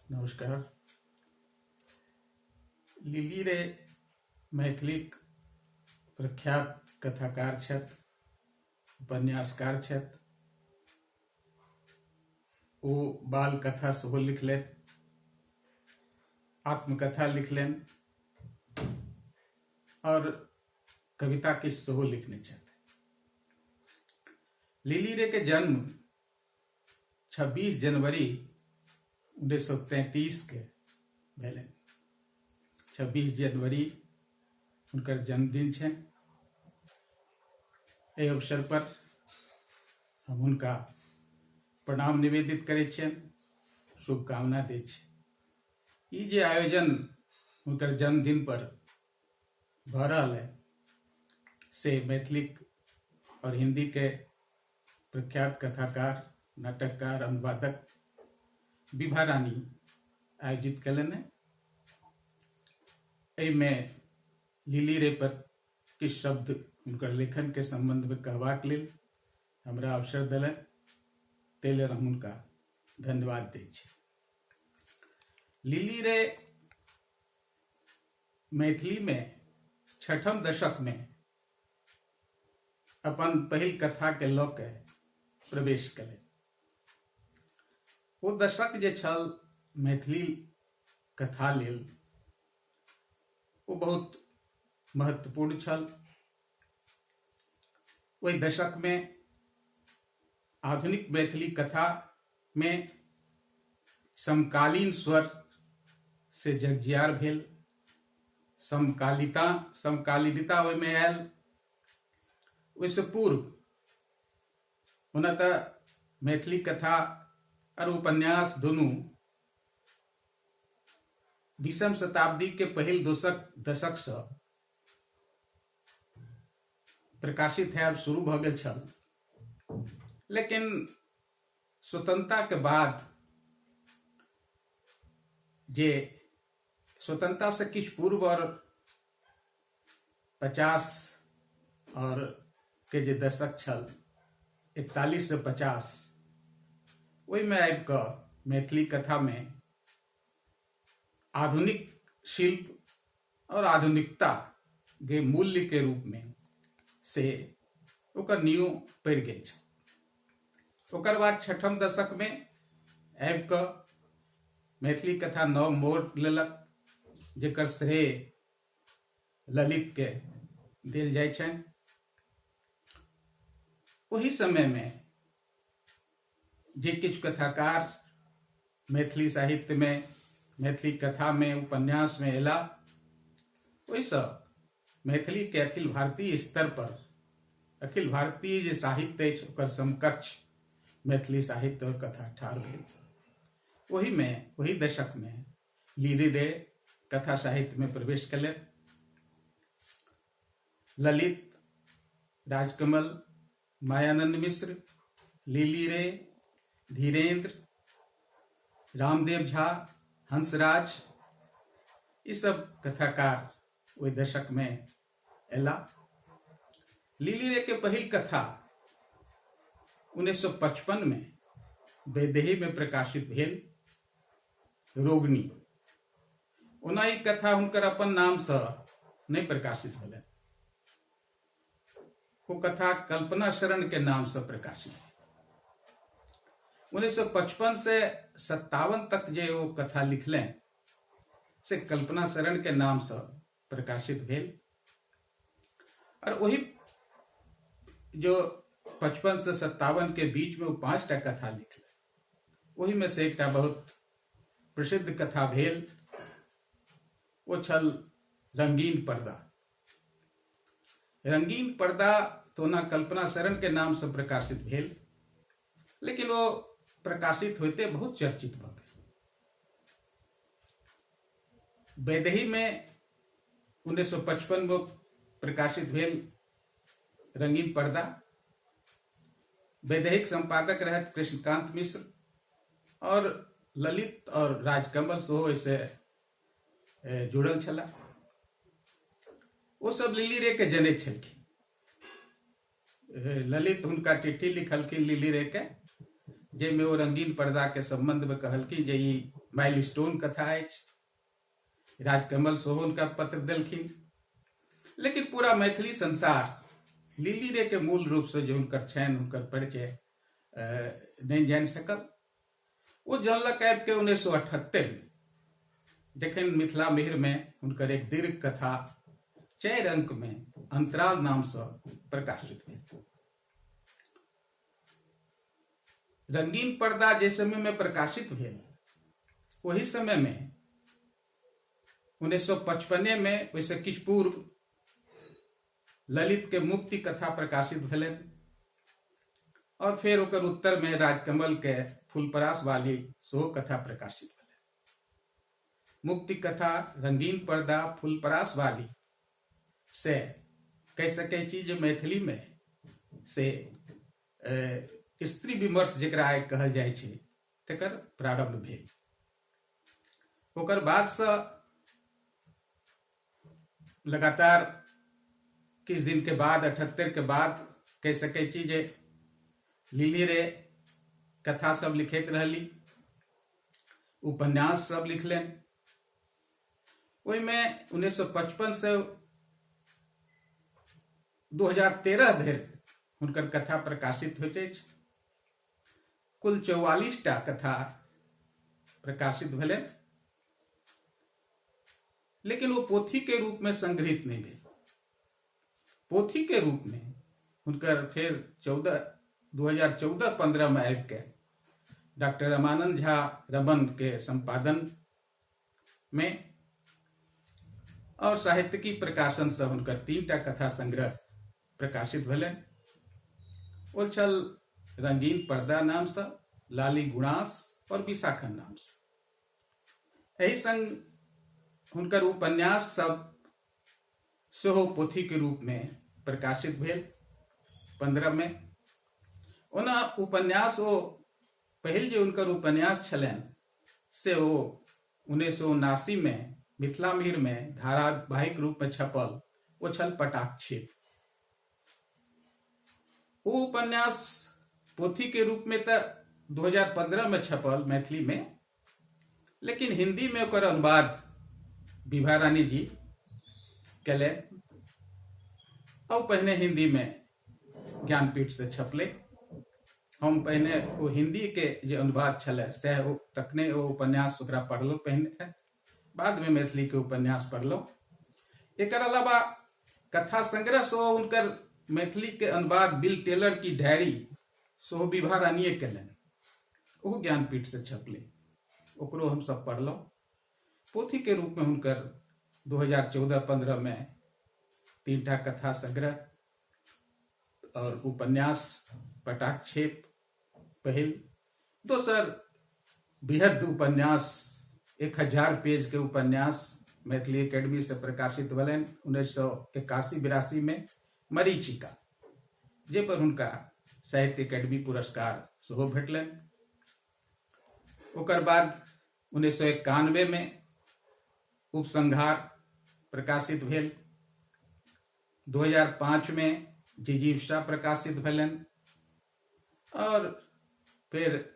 नमस्कार। लिली रे मैथिलीक प्रख्यात कथाकार छथि, उपन्यासकार छथि। ओ बाल कथा सेहो लिखलनि, आत्मकथा लिखलनि और कविता किछु सेहो लिखने छथि। लिली रे के जन्म 26 जनवरी 1933 के भेलनि। 26 जनवरी हुनकर जन्मदिन छनि। एहि अवसर पर हम हुनका प्रणाम निवेदित करैत छियनि, शुभकामना दै छी। ई जे आयोजन हुनकर जन्मदिन पर भऽ रहल है से मैथिलीक और हिंदी के प्रख्यात कथाकार, नाटककार, अनुवादक विभा रानी आयोजित कयलनि। एहिमे लिली रे पर किछु शब्द हुनकर लेखन के संबंध में कहबाक लेल हमरा अवसर देलनि, ताहि लेल हम हुनका धन्यवाद दै छी। लिली रे मैथिली में 6म दशक में अपन पहिल कथा के लऽ के प्रवेश कयलनि। ओ दशक जे छल मैथिली कथा लेल ओ बहुत महत्वपूर्ण छल। ओहि दशक में आधुनिक मैथिली कथा में समकालीन से जगजियार भेल, समकालीनता ओहिमे आयल। ओहिसँ पूर्व ओना तऽ मैथिली कथा और उपन्यास दुनू 20वीं शताब्दी के पहिल दशक से प्रकाशित हैब शुरू भऽ गेल छल, लेकिन स्वतंत्रता के बाद जे स्वतंत्रता से किछु पूर्व और 50 और के जे दशक छल 41 से 50, ओहिमे आबि कऽ मैथिली कथा में आधुनिक शिल्प और आधुनिकता के मूल्य के रूप में से ओकर नींव पड़ि गेल छै। ओकर बाद 6म दशक में आबि कऽ मैथिली कथा नव मोड़ लेलक, जेकर श्रेय ललित के देल जाइ छनि। ओही समय में जे किछु कथाकार मैथिली साहित्य में, मैथिली कथा में, उपन्यास में एला, ओहिसँ मैथिली के अखिल भारतीय स्तर पर, अखिल भारतीय जे साहित्य अछि ओकर समकक्ष मैथिली साहित्य और कथा ठाढ़ भेल। वही दशक में लिली रे कथा साहित्य में प्रवेश कयलनि। ललित, राजकमल, मायानंद मिश्र, लिली रे, धीरेन्द्र, रामदेव झा, हंसराज, ये सब कथाकार ओहि दशक में एला। लिली रे के पहिल कथा 1955 में वैदेही में प्रकाशित भेल, रोगिणी। ओना ई कथा हुनकर अपन नाम से नहीं प्रकाशित भेल, वो कथा कल्पना शरण के नाम से प्रकाशित है। 1955 से 57 तक जे वो कथा लिखलें से कल्पना शरण के नाम से प्रकाशित भेल। और वही जो 55 से 57 के बीच में वो 5टा कथा लिखले, वही में से एकटा बहुत प्रसिद्ध कथा भेल, वो छल रंगीन पर्दा। रंगीन पर्दा तो ना कल्पना शरण के नाम से प्रकाशित भेल, लेकिन वो प्रकाशित होते बहुत चर्चित भ गेल। वैदेही में 1955 में प्रकाशित भेल रंगीन पर्दा। वैदेहिक संपादक रहत कृष्णकांत मिश्र, और ललित और राजकमल सेहो ऐसे जुड़ल छला। वो सब लिली रे के जनै छलखिन। ललित हुनका चिट्ठी लिखलखिन लिली रे के, जेमे वो रंगीन पर्दा के संबंध में कहलखिन जे ई माइलस्टोन कथा अछि, राजकमल सेहो हुनका पत्र देलखिन। लेकिन पूरा मैथिली संसार लिली रे के मूल रूप से जो हुनकर छनि हुनकर परिचय नहीं जानि सकल। वो जानलक आबि के 1978 में, जखन मिथिला मिहिर में हुनकर एक दीर्घ कथा 4 अंक में अंतराल नाम से प्रकाशित भेल। रंगीन पर्दा जे समय में प्रकाशित भेल, वही समय में 1955 में वैसे किछु पूर्व ललित के मुक्ति कथा प्रकाशित भेलनि, और फिर ओकर उत्तर में राजकमल के फूलपरास वाली सेहो कथा प्रकाशित भेलनि। मुक्ति कथा, रंगीन पर्दा, फूलपरास वाली से कह सकै छी जे मैथिली में से स्त्री विमर्श जेकरा आइ कहल जाइ छै तकर प्रारंभ भेल। ओकर बाद से लगातार किछु दिन के बाद 78 के बाद कह सकै छी जे लिली रे कथा सब लिखैत रहली, उपन्यास सब लिखलनि। ओहिमे 1955 से 2013 धरि हुनकर कथा प्रकाशित होइत अछि। कुल 44टा कथा प्रकाशित भेलनि, लेकिन वो पोथी के रूप में संग्रहित नहीं भेल। पोथी के रूप में हुनकर फिर 2014-15 में आबि के डॉक्टर रामानंद झा रमन के संपादन में और साहित्यिकी प्रकाशन से हुनकर 3टा कथा संग्रह प्रकाशित भेलनि। ओ छल रंगीन पर्दा नाम से, लाली गुणास और विशाखन नाम से। एहि संग हुनकर उपन्यास सब सेहो पोथी के रूप में प्रकाशित भेल 15 में। ओना उपन्यास ओ पहिल जे हुनकर उपन्यास छलनि से ओ 1979 में मिथिला मिहिर में धारावाहिक रूप में छपल ओ छल पटाक्षेप। वो उपन्यास पोथी के रूप में तो 2015 में छपल मैथिली में, लेकिन हिंदी में ओकर अनुवाद विभा रानी जी कले, और पहले हिंदी में ज्ञानपीठ से छपले। हम पहले वो हिंदी के जो अनुवाद छले से तखने वो उपन्यास ओकरा पढ़लो, पहले बाद में मैथिली के उपन्यास पढ़लो। एकर अलावा कथा संग्रह सो उनकर मैथिली के अनुवाद बिल टेलर की डायरी सो विभा रानिये कलन, वो ज्ञानपीठ से छपले, ओकरो हम सब पढ़लो। पोथी के रूप में हुनकर 2014-15 में 3टा कथा संग्रह और उपन्यास पटाक्षेप पहिल, दोसर बृहद उपन्यास 1000 पेज के उपन्यास मैथिली एकेडमी से प्रकाशित भेलनि 1981-82 में, मरीचिका, जे पर हुनका साहित्य अकेडमी पुरस्कार सेहो भेटलनि। ओकर बाद 1991 में उपसंहार प्रकाशित भेल। 2005 में जिजीविषा प्रकाशित भेलनि, और फिर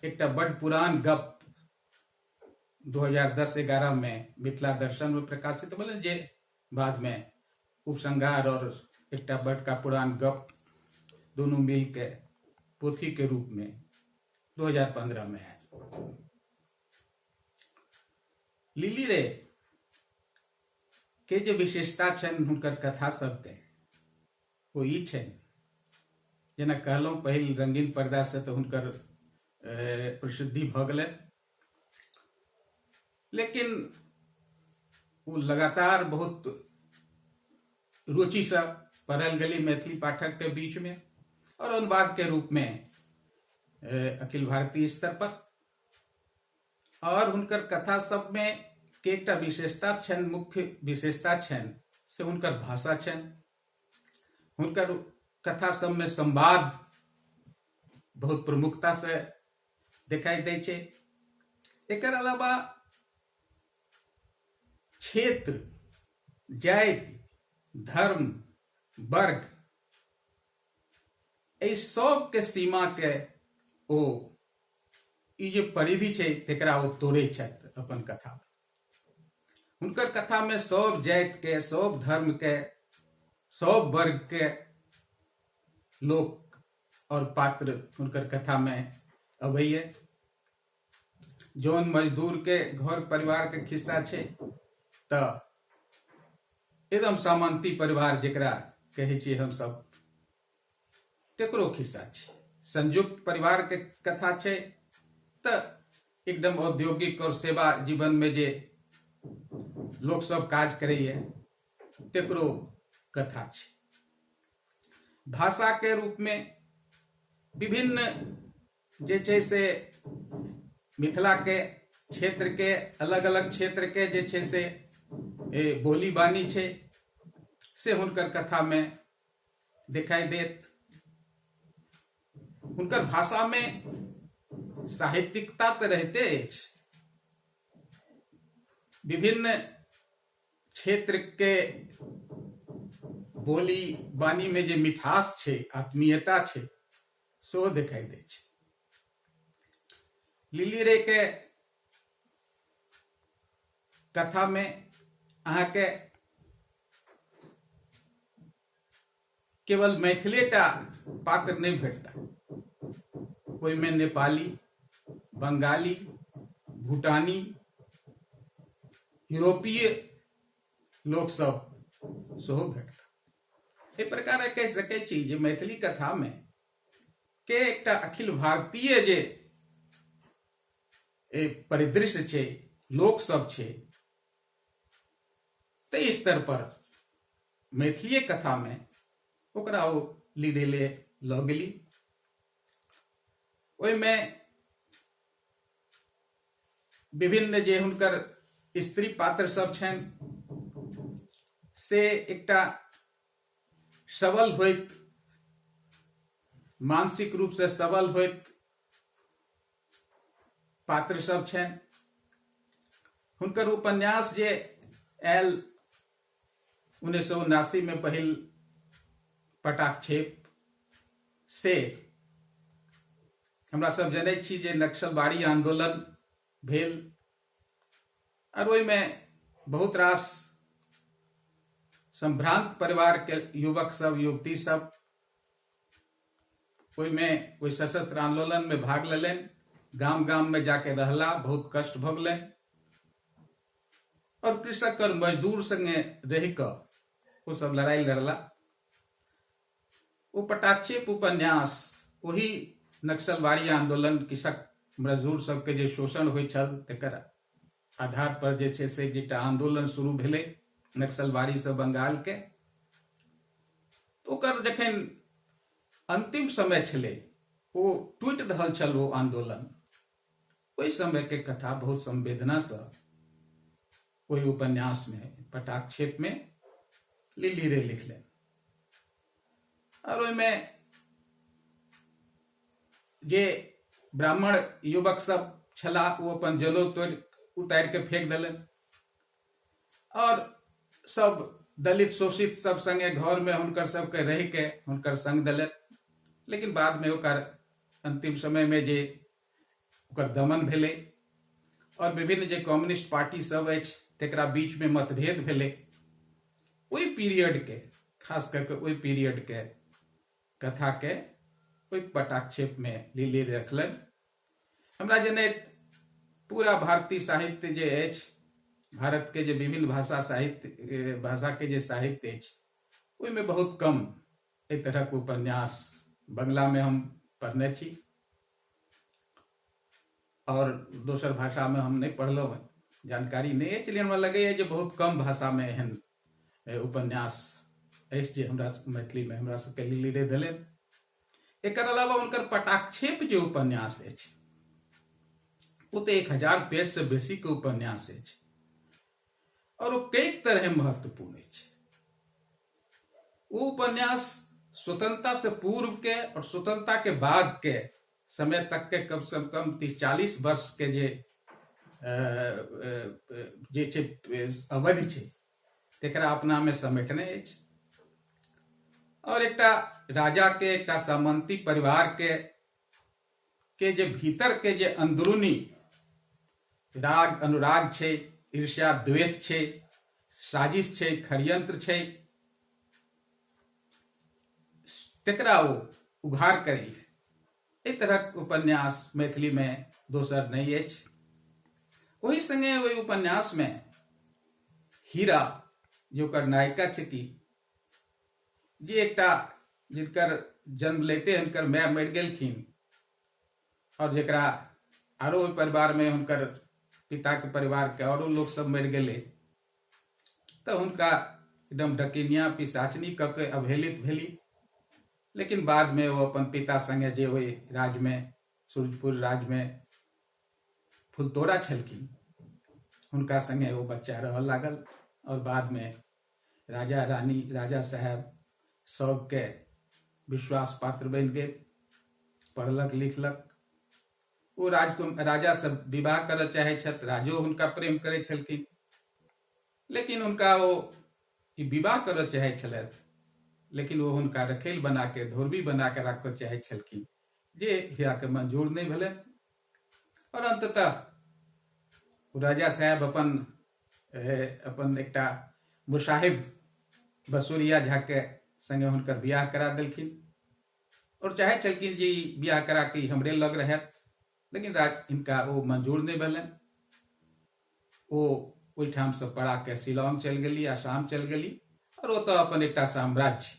एकटा बड़ पुरान गप 2010-11 में मिथिला दर्शन में प्रकाशित भेलनि, जे बाद में उपसंहार और एकटा बड़का पुरान गप दोनों मिल के पोथी के रूप में 2015 में है। लिली रे के जे विशेषता छनि हुनकर कथा सबके, वो ई छनि जेना कहलहुं पहिल रंगीन पर्दा से तो हुनकर प्रसिद्धि भ गेलै, लेकिन वो लगातार बहुत रुचि से पढ़ल गेली मैथिली पाठक के बीच में, और अनुवाद के रूप में अखिल भारतीय स्तर पर। और हुनकर कथा सब में के एकटा विशेषता छनि, मुख्य विशेषता छनि से हुनकर भाषा छनि। हुनकर कथा सब में संवाद बहुत प्रमुखता से दिखाई दै छै। एकर अलावा क्षेत्र, जाति, धर्म, वर्ग, एहि सब के सीमा के ओ ई जे परिधि छै तेकरा ओ तोड़े छथि अपन कथा में। हुनकर कथा में सब जाति के, सब धर्म के, सब वर्ग के लोक और पात्र हुनकर कथा में अबैये। जौन मजदूर के घर परिवार के खिस्सा छै त एकदम सामंती परिवार जेकरा कहे छियै हम सब, तेकरो खिस्सा छै। संयुक्त परिवार के कथा छै त एकदम औद्योगिक और सेवा जीवन में जे लोग सब काज करैये तेकरो कथा छै। भाषा के रूप में विभिन्न जे छै से मिथिला के क्षेत्र के, अलग अलग क्षेत्र के जे छै से बोली बानी छै से हुनकर कथा में दिखाई देत। हुनकर भाषा में साहित्यिकता तो रहते अछि, विभिन्न क्षेत्र के बोली बानी में जे मिठास छै, आत्मीयता छै, सो दिखाई दे छै। लिली रे के कथा में अहाँ के केवल मैथिलेटा पात्र नहीं भेटता, ओहि में नेपाली, बंगाली, भूटानी, यूरोपीय लोक सब सेहो भेटता। एहि प्रकार कहि सकै छी जे मैथिली कथा में के एकटा अखिल भारतीय जे परिदृश्य छै, लोक सब छै, तै स्तर पर मैथिली कथा में ओकरा ओ लीडे ले ल गेली। ओहि में विभिन्न जे हुनकर स्त्री पात्र सब छनि से एकटा सबल होइत, मानसिक रूप से सबल होइत पात्र सब छनि। हुनकर उपन्यास जे आयल 1979 में पहिल पटाक्षेप से हमरा सब जनै छी जे नक्सलबाड़ी आंदोलन भेल और ओहि में बहुत रास संभ्रांत परिवार के युवक सब, युवती सब ओहि में कोई सशस्त्र आंदोलन में भाग लेलनि, गाम गाम में जाके रहला, बहुत कष्ट भोगलनि और कृषक और मजदूर संगे रह क वो सब लड़ाई लड़ला। वो पटाक्षेप उपन्यास वही नक्सलबाड़ी आंदोलन, कृषक मजदूर सबके जे शोषण होइ छल तेकर आधार पर जे छै से जेटा आंदोलन शुरू भेलै नक्सलबाड़ी से बंगाल के, ओकर जखन अंतिम समय छलै, वो टूटि रहल छल वो आंदोलन, ओहि समय के कथा बहुत संवेदना से ओहि उपन्यास में, पटाक्षेप में लिली रे लिखले और ओहि में जे ब्राह्मण युवक सब छला वो अपन जनेऊ तोड़ उतारि के फेंक देलनि और सब दलित शोषित सब संगे घर में हुनकर सबके रह के हुनकर संग देलनि। लेकिन बाद में ओकर अंतिम समय में जे ओकर दमन भेलै और विभिन्न जे कम्युनिस्ट पार्टी सब अछि तेकरा बीच में मतभेद भेलै। ओहि पीरियड के, खास करके ओहि पीरियड के कथा के ओहि पटाक्षेप में लिली रखलनि। हमरा जनैत पूरा भारतीय साहित्य जे अछि, भारत के जे विभिन्न भाषा के जे साहित्य अछि, ओहि में बहुत कम एहि तरह के उपन्यास बंगला में हम पढ़ने छी और दोसर भाषा में हम नहीं पढ़लहुँ, जानकारी नहीं अछि, लेकिन हमरा लगैए जे बहुत कम भाषा में एहन उपन्यास अछि जे हमरा मैथिली में हमरा सबके लिली रे देलनि। एकर अलावा उनकर पटाक्षेप जे उपन्यास अछि वो तो 1000 पेज से बेसी के उपन्यास अछि और वो कई तरह महत्वपूर्ण अछि। वो उपन्यास स्वतंत्रता से पूर्व के और स्वतंत्रता के बाद के समय तक के कम से कम 30-40 वर्ष के जे अवधि छै तेकरा अपना में समेटने अछि और एकटा राजा के, एकटा सामंती परिवार के जे भीतर के जे अंदरूनी राग अनुराग छै, ईर्ष्या द्वेष छै, साजिश छै, षड्यंत्र छै, तेकरा ओ उघार करै। एहि तरहक उपन्यास मैथिली में दोसर नहीं अछि। ओहि संगे ओहि उपन्यास में हीरा जे ओकर नायिका छथि, जे एकटा जिनकर जन्म लेते हुनकर माय मरि गेलखिन और जेकरा आरो परिवार में हुनकर पिता के परिवार के औरो लोग सब मरि गेले, तो हुनका एकदम डकिनिया पिशाचनी क के अवहेलित भेली। लेकिन बाद में वो अपन पिता संगे जे ओहि राज में, सूरजपुर राज में फुलतोड़ा छलखिन, हुनका संगे वो बच्चा रह लागल और बाद में राजा रानी, राजा साहब सबके विश्वास पात्र बन गए, पढ़लक लिखलक। वो राजा सब विवाह करय चाहे छथि, राजो हुनका प्रेम करे छलखिन, लेकिन हुनका वो विवाह करय चाहे छलथि, लेकिन वो हुनका रखेल बना के, धोरबी बना के राखय चाहे छलखिन, जे हीरा के मंजूर नहीं भेले। और अंततः राजा साहब अपन एकटा मुसाहिब बसुरिया झा के संगे हुनकर बियाह करा देलखिन और चाहे छलखिन जे बियाह करा के हमरे लग रहत, लेकिन इनका वो मंजूर नहीं भेलन। वो ओहिठाम से पड़ा के शिलोंग चल गेली, आसाम चल गेली और वो तो अपन एकटा साम्राज्य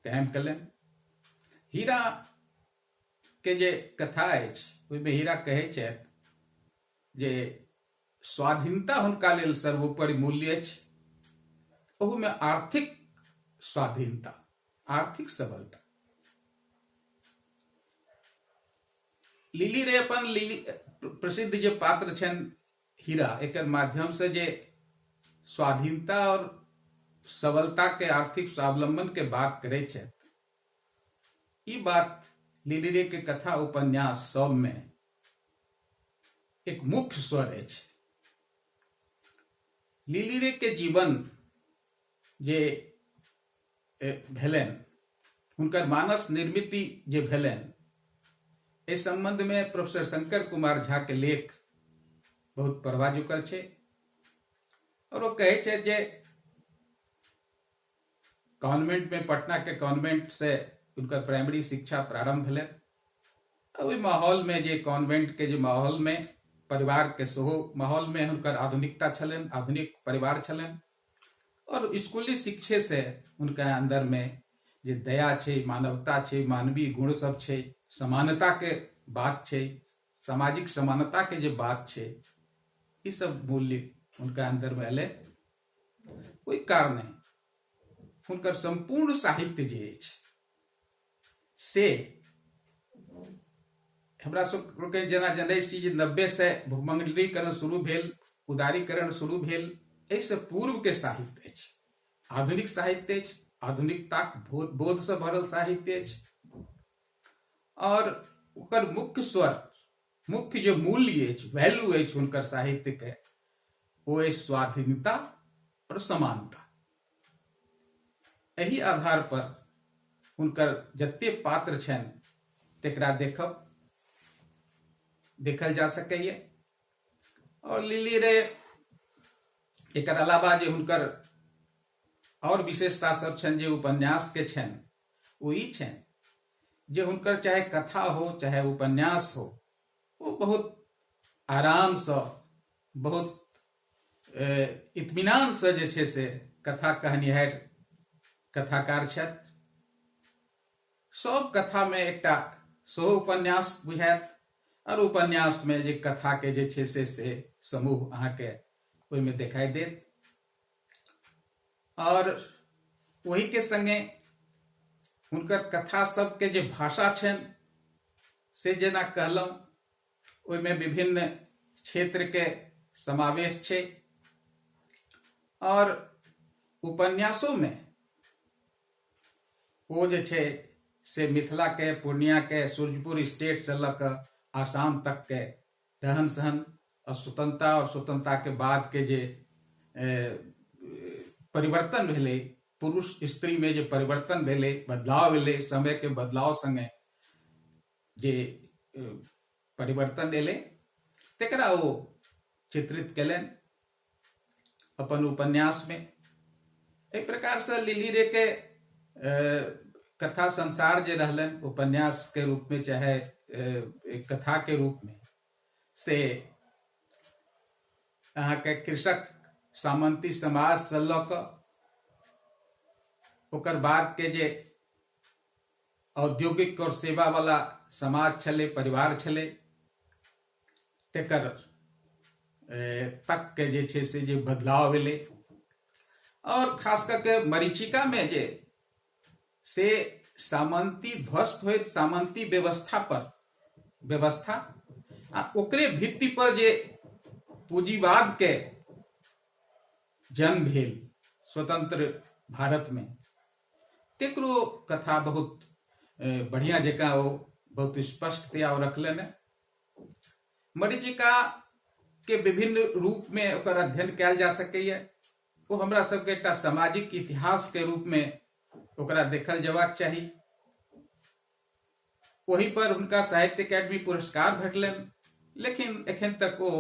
कायम कलन। हीरा के जे कथा अछि, ओहिमे हीरा कहै छथि जे स्वाधीनता हुनका लेल सर्वोपरि मूल्य अछि, ओहू में आर्थिक स्वाधीनता, आर्थिक सबलता। लिली रे अपन प्रसिद्ध जे पात्र छन हीरा, एक माध्यम से जे स्वाधीनता और सबलता के, आर्थिक स्वावलंबन के बात करे छथि, ई बात लिली रे के कथा उपन्यास सब में एक मुख्य स्वर अछि। लिली रे के जीवन जे भेलन, हुनकर मानस निर्मिति जे भेलन, इस संबंध में प्रोफेसर शंकर कुमार झा के लेख बहुत प्रभाजुकर छे। और वो कहे छे जे कॉन्वेंट में, पटना के कॉन्वेंट से उनकर प्राइमरी शिक्षा प्रारंभ भेलै। ओहि माहौल में, जे कॉन्वेंट के जे माहौल में, परिवार के सेहो माहौल में हुनकर आधुनिकता छलन, आधुनिक परिवार छलन। और स्कूली शिक्षे से उनका अंदर में जे दया छे, मानवता छे, मानवीय गुण सब छे, समानता के बात छे, सामाजिक समानता के जे बात छे, ये सब मूल्य उनका अंदर में अले। कोई कारण नहीं, उनकर संपूर्ण साहित्य जे अछि से हमरा सबके जेना जनै छी जे 90 से भूमंडलीकरण शुरू भेल, उदारीकरण शुरू भेल, एहिसँ पूर्व के साहित्य अछि, आधुनिक साहित्य अछि, आधुनिकता बोध से भरल साहित्य अछि। और ओकर मुख्य स्वर, मुख्य जो मूल्य अछि, वैल्यू अछि हुनकर साहित्य के, वो अछि स्वाधीनता और समानता। एही आधार पर हुनकर जते पात्र छन तेकरा देखल जा सकैए। और लिली रे एकर अलावा जे हुनकर और विशेषता सब छन, जे उपन्यास के छन, वो ई छन जे हुनकर चाहे कथा हो चाहे उपन्यास हो, वो बहुत आराम से, बहुत इत्मीनान से जे छे से कथा कहनिहार कथाकार छथि। सब कथा में एकटा सेहो उपन्यास बुझायत, और उपन्यास में जे कथा के जे छे से समूह अहाँ के ओहि में दिखाई देत। और वही के संगे हुनकर कथा सब के जे भाषा छन से जेना कहलौं, ओहि में विभिन्न क्षेत्र के समावेश छे। और उपन्यासों में वो जे छे से मिथिला के, पूर्णिया के, सूरजपुर स्टेट से लक आसाम तक के रहन सहन और स्वतंत्रता, और स्वतंत्रता के बाद के जे परिवर्तन भेले, पुरुष स्त्री में जे परिवर्तन भेले, बदलाव भेले, समय के बदलाव संगे जे परिवर्तन एले तेकरा वो चित्रित कलन अपन उपन्यास में। एक प्रकार से लिली रे के कथा संसार जे रहलन उपन्यास के रूप में चाहे एक कथा के रूप में से अहाँ के कृषक सामंती समाज से ल क ओकर बाद के जे औद्योगिक और सेवा वाला समाज छले परिवार छले तेकर तक के जे छे से जे बदलाव भेले और खास करके मरीचिका में जे से सामंती ध्वस्त होइत सामंती व्यवस्था ओकरे भित्ति पर जे पूंजीवाद के जन्म भेल स्वतंत्र भारत में तेकरो कथा बहुत बढ़िया जगह वो बहुत स्पष्टतया रखलन है। मरीचिका के विभिन्न रूप में ओकर अध्ययन कयल जा सकैया। वो हमरा सबके एकटा सामाजिक इतिहास के रूप में ओकरा देखल जेबाक चाही। वही पर उनका साहित्य अकादमी पुरस्कार भेटलन, लेकिन एखन तक वो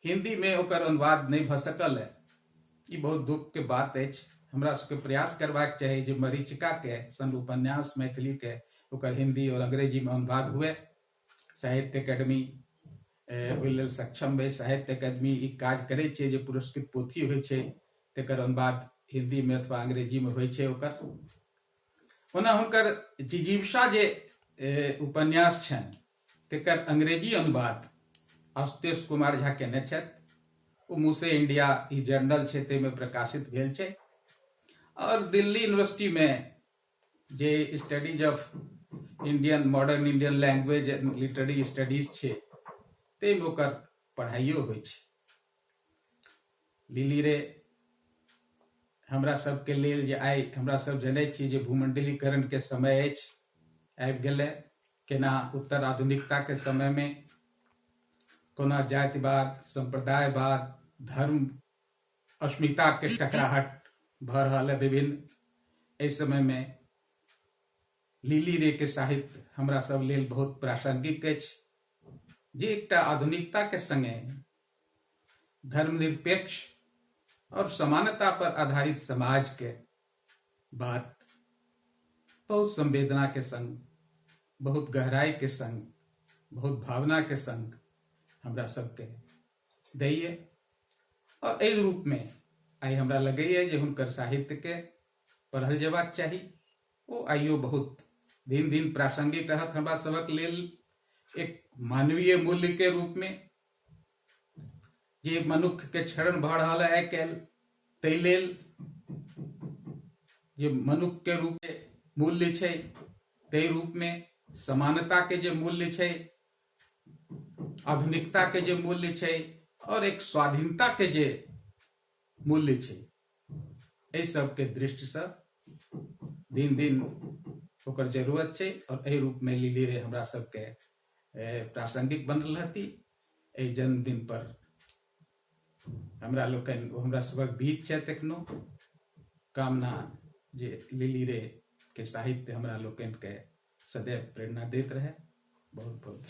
हिंदी में ओकर अनुवाद नहीं भ सकल है। ई बहुत दुख के बात अछि। हमरा सबके प्रयास करबाक चाही जे मरीचिका के सन उपन्यास मैथिली के ओकर हिंदी और अंग्रेजी में अनुवाद हुए। साहित्य अकादमी ओहि लेल सक्षम है। साहित्य अकादमी ई काज करे छे जे पुरस्कृत पोथी होइ छे तेकर अनुवाद हिंदी में अथवा अंग्रेजी में होइ छे। ओकर ओना हुनकर जिजीविषा जे उपन्यास छन तेकर अंग्रेजी अनुवाद आशुतोष कुमार झा केने छथि। ओ मुसे इंडिया ई जर्नल छे ते में प्रकाशित भेल छे और दिल्ली यूनिवर्सिटी में जे studies of Indian modern Indian language and literary studies छे ते में ओकर पढ़ाइयो होइ छे। लिली रे हमरा सबके लेल जे आइ हमरा सब जनै छी जे भूमंडलीकरण के समय अछि आबि गेलै। केना उत्तर आधुनिकता के समय में कोना जातिवाद संप्रदायवाद धर्म अस्मिता के टकराहट भ रहल है विभिन्न। इस समय में लिली रे के साहित्य हमरा सब लेल बहुत प्रासंगिक अछि जे एकटा आधुनिकता के संगे धर्मनिरपेक्ष और समानता पर आधारित समाज के बात बहुत संवेदना के संग बहुत गहराई के संग बहुत भावना के संग हमरा सबके दैये। और एहि रूप में आई हमरा लगैया जे हुनकर साहित्य के पढ़ल जेबाक चाही। ओ आइयो बहुत दिन दिन प्रासंगिक रहत हमरा सबक लेल एक मानवीय मूल्य के रूप में जे मनुष्य के क्षरण भ रहल है कैल तै लेल जे मनुष्य के रूप में मूल्य छै तै रूप में समानता के जे मूल्य छै आधुनिकता के जे मूल्य छै और एक स्वाधीनता के जे मूल्य छै एहि सब के दृष्टि से दिन दिन ओकर जरूरत छै। और एहि रूप में लिली रे हमरा सबके प्रासंगिक बनल रहती। एहि जन्मदिन पर हमरा लोकनि हमरा सबक बीच छथि एखनो। कामना जे लिली रे के साहित्य हमरा लोकनि के सदैव प्रेरणा देत रहे। बहुत बहुत